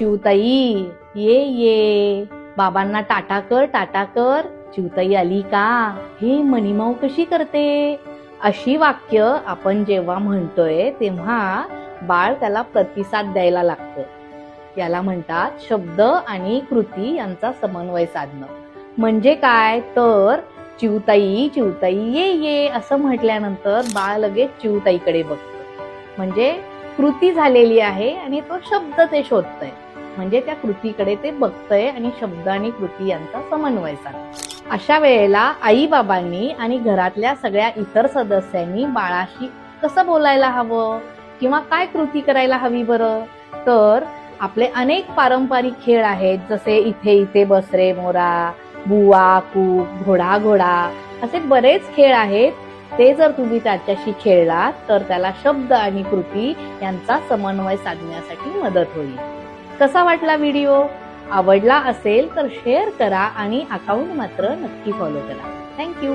चिवताई ये ये, बाबांना टाटा कर टाटा कर, चिवताई आली का, हे मनीमाऊ कशी करते. अशी वाक्य आपण जेव्हा म्हणतोय तेव्हा बाळ त्याला प्रतिसाद द्यायला लागतं. याला म्हणतात शब्द आणि कृती यांचा समन्वय साधणं. म्हणजे काय तर चिवताई चिवताई ये ये असं म्हटल्यानंतर बाळ लगेच चिवताईकडे बघतं. म्हणजे कृती झालेली आहे आणि तो शब्द ते शोधतंय. म्हणजे त्या कृतीकडे ते बघतंय आणि शब्द आणि कृती यांचा समन्वय साधतो. अशा वेळेला आई बाबांनी आणि घरातल्या सगळ्या इतर सदस्यांनी बाळाशी कसं बोलायला हवं किंवा काय कृती करायला हवी बरं. तर आपले अनेक पारंपरिक खेळ आहेत, जसे इथे इथे बस रे मोरा, बुवा कूक, घोडा घोडा, असे बरेच खेळ आहेत. ते जर तुम्ही त्याच्याशी खेळलात तर त्याला शब्द आणि कृती यांचा समन्वय साधण्यासाठी मदत होईल. कसा वाटला व्हिडिओ? आवडला असेल तर शेअर करा आणि अकाउंट मात्र नक्की फॉलो करा. थँक्यू.